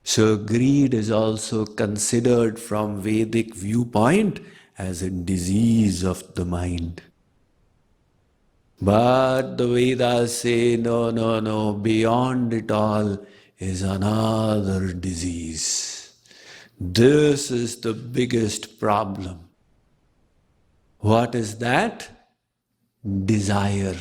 So greed is also considered from Vedic viewpoint as a disease of the mind. But the Vedas say, no, no, no, beyond it all is another disease. This is the biggest problem. What is that? Desire.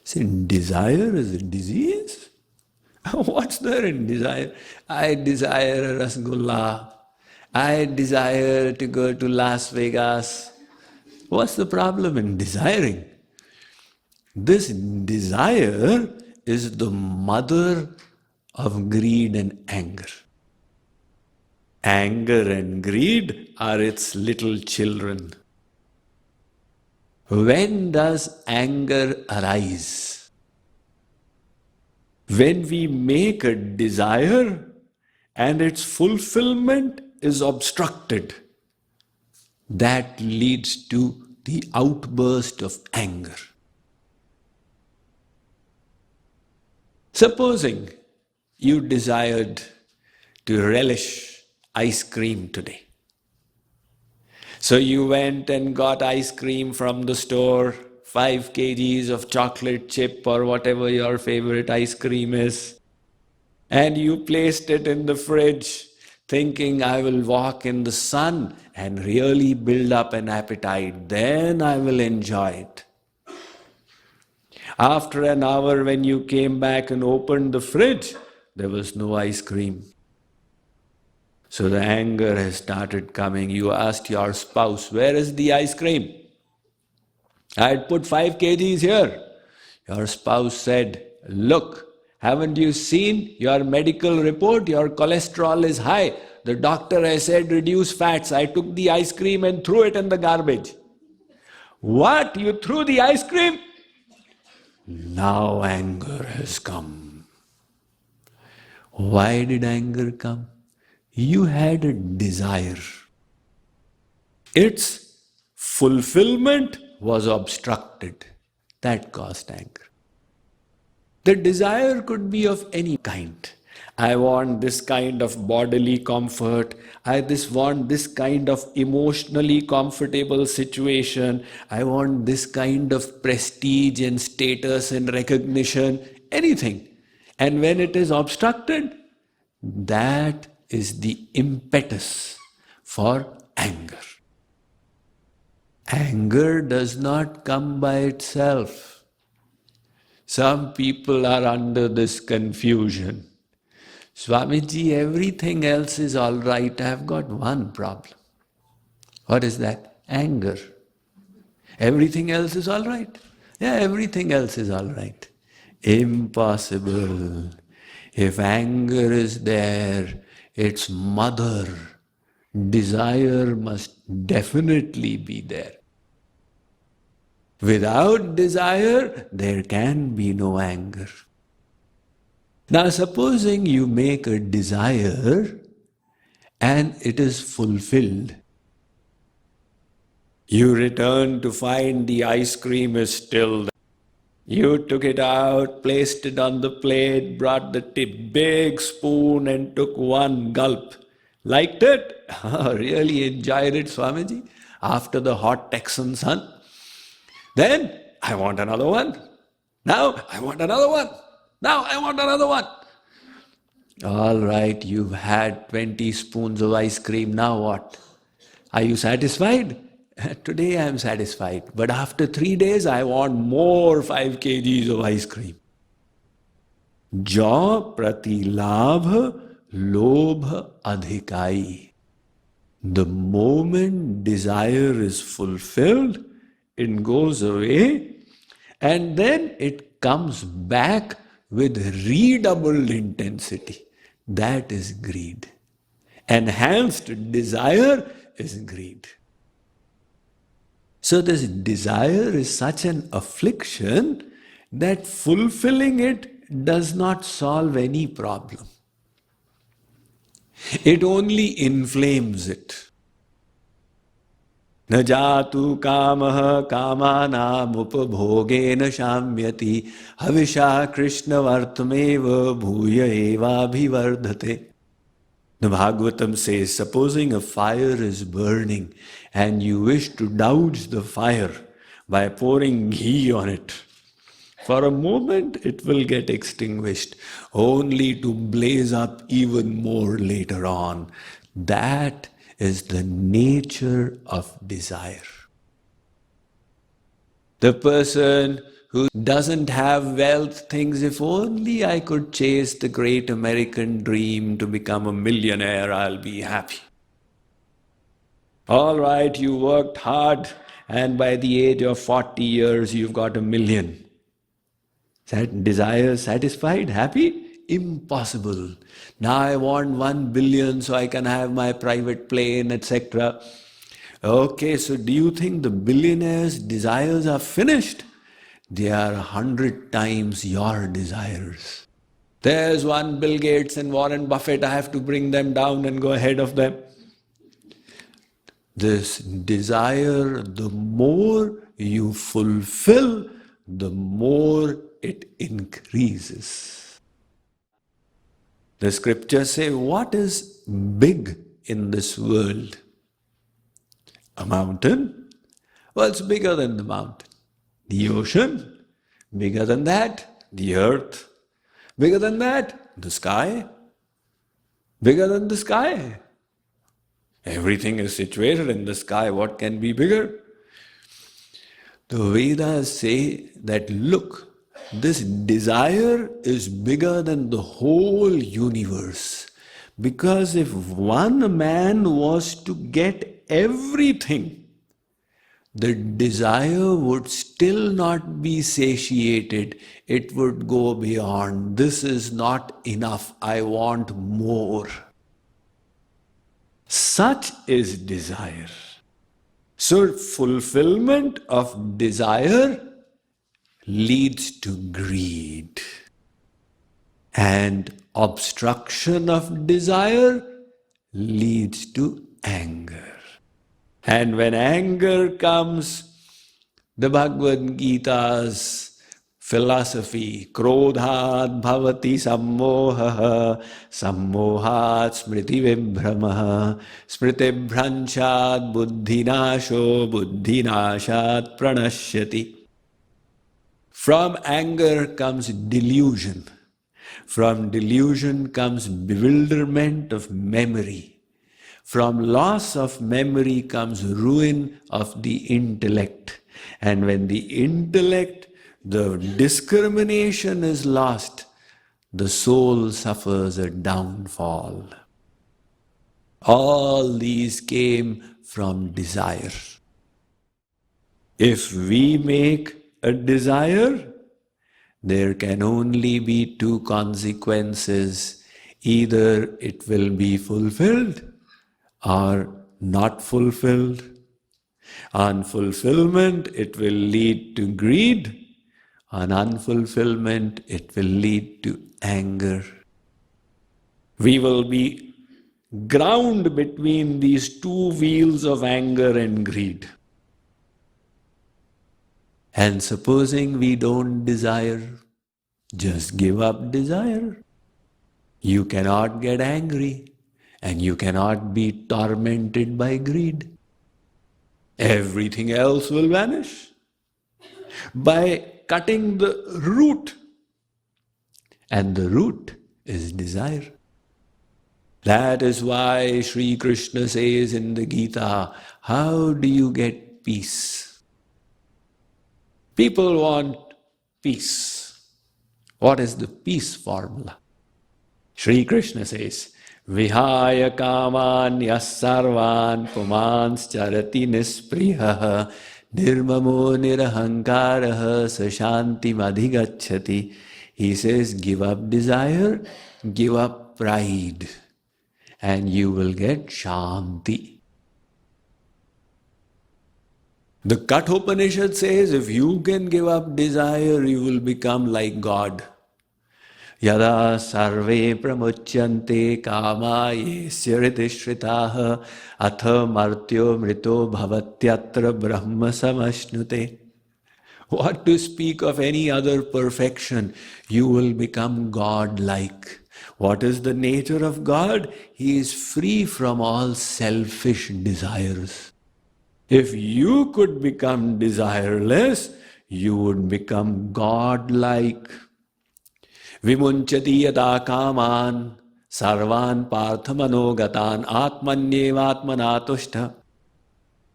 See, desire is a disease? What's there in desire? I desire a rasgulla. I desire to go to Las Vegas. What's the problem in desiring? This desire is the mother of greed and anger. Anger and greed are its little children. When does anger arise? When we make a desire and its fulfillment is obstructed, that leads to the outburst of anger. Supposing you desired to relish ice cream today. So you went and got ice cream from the store, 5 kgs of chocolate chip or whatever your favorite ice cream is, and you placed it in the fridge thinking, I will walk in the sun and really build up an appetite, then I will enjoy it. After an hour when you came back and opened the fridge, there was no ice cream. So the anger has started coming. You asked your spouse, where is the ice cream? I had put 5 kgs here. Your spouse said, look, haven't you seen your medical report? Your cholesterol is high. The doctor has said reduce fats. I took the ice cream and threw it in the garbage. What? You threw the ice cream? Now anger has come. Why did anger come? You had a desire. Its fulfillment was obstructed. That caused anger. The desire could be of any kind. I want this kind of bodily comfort. I want this kind of emotionally comfortable situation. I want this kind of prestige and status and recognition. Anything. And when it is obstructed, that is the impetus for anger. Anger does not come by itself. Some people are under this confusion. Swamiji, everything else is all right. I have got one problem. What is that? Anger. Everything else is all right. Yeah, everything else is all right. Impossible. If anger is there, its mother, desire, must definitely be there. Without desire, there can be no anger. Now, supposing you make a desire and it is fulfilled. You return to find the ice cream is still there. You took it out, placed it on the plate, brought the big spoon and took one gulp. Liked it? Really enjoyed it, Swamiji, after the hot Texan sun. Then, I want another one. Now, I want another one. Now, I want another one. All right, you've had 20 spoons of ice cream. Now what? Are you satisfied? Today I am satisfied. But after 3 days, I want more 5 kgs of ice cream. Jo prati labh lobh adhikai. The moment desire is fulfilled, it goes away and then it comes back with redoubled intensity. That is greed. Enhanced desire is greed. So this desire is such an affliction that fulfilling it does not solve any problem. It only inflames it. न जातु कामः कामानामुपभोगेन शाम्यति हविषा कृष्णवर्तमेव भूय एवाभिवर्धते. The Bhagavatam says, supposing a fire is burning and you wish to douse the fire by pouring ghee on it, for a moment it will get extinguished, only to blaze up even more later on. That is the nature of desire. The person who doesn't have wealth thinks, if only I could chase the great American dream to become a millionaire, I'll be happy. All right, you worked hard, and by the age of 40 years, you've got $1 million. That desire satisfied, happy? Impossible. Now I want 1 billion so I can have my private plane, etc. Okay, so do you think the billionaire's desires are finished? They are 100 times your desires. There's one Bill Gates and Warren Buffett, I have to bring them down and go ahead of them. This desire, the more you fulfill, the more it increases. The scriptures say, what is big in this world? A mountain? Well, it's bigger than the mountain. The ocean? Bigger than that? The earth? Bigger than that? The sky? Bigger than the sky? Everything is situated in the sky. What can be bigger? The Vedas say that, look, this desire is bigger than the whole universe. Because if one man was to get everything, the desire would still not be satiated. It would go beyond. This is not enough. I want more. Such is desire. So fulfillment of desire leads to greed. And obstruction of desire leads to anger. And when anger comes, the Bhagavad Gita's philosophy, krodhat bhavati sammoha, sammohat smriti vibhramaha, smriti bhranchat buddhinasho, buddhinashat pranashyati. From anger comes delusion. From delusion comes bewilderment of memory. From loss of memory comes ruin of the intellect. And when the intellect, the discrimination is lost, the soul suffers a downfall. All these came from desire. If we make a desire, there can only be two consequences. Either it will be fulfilled or not fulfilled. On fulfillment, it will lead to greed. On unfulfillment, it will lead to anger. We will be ground between these two wheels of anger and greed. And supposing we don't desire, just give up desire. You cannot get angry. And you cannot be tormented by greed. Everything else will vanish. By cutting the root. And the root is desire. That is why Sri Krishna says in the Gita, how do you get peace? People want peace. What is the peace formula? Sri Krishna says, Vihaya kaman yassarvan pumans charati nispriha nirmamo nirahankaraha sashanti madhigacchati. He says, give up desire, give up pride, and you will get shanti. The Kathopanishad says, if you can give up desire, you will become like God. Yada sarve pramuchyante kama yesya ridishritaha atha martyo mrito bhavatyatra brahma samashnute. What to speak of any other perfection? You will become God-like. What is the nature of God? He is free from all selfish desires. If you could become desireless, you would become God-like. Vimunchati yada kaman sarvan parthamanogatan atmanyevatmanatushta.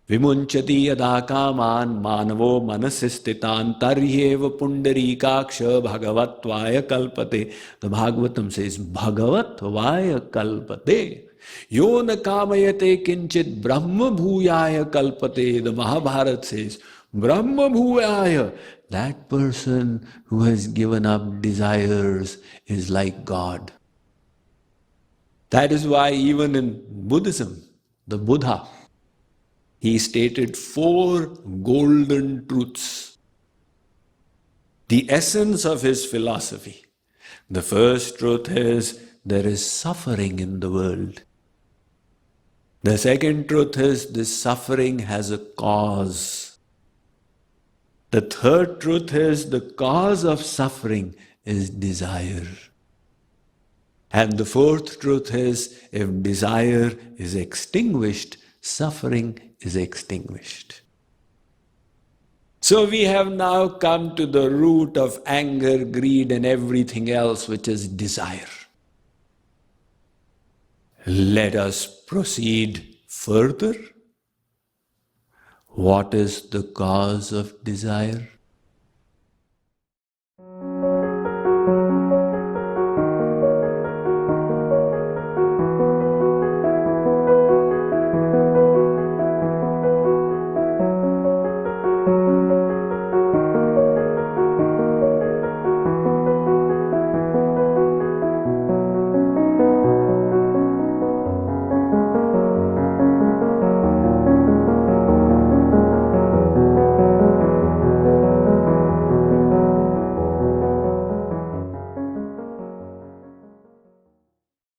Vimunchati yada kaman manavo manasistitan taryeva pundarikaksha bhagavatvaya kalpate. The Bhagavatam says, Bhagavatvaya kalpate. Yona kamayate kinchit brahma bhuyaya kalpate. The Mahabharata says, Brahma bhuyaya. That person who has given up desires is like God. That is why even in Buddhism, the Buddha, he stated 4 golden truths. The essence of his philosophy. The first truth is there is suffering in the world. The second truth is this suffering has a cause. The third truth is the cause of suffering is desire. And the fourth truth is if desire is extinguished, suffering is extinguished. So we have now come to the root of anger, greed, and everything else, which is desire. Let us proceed further. What is the cause of desire?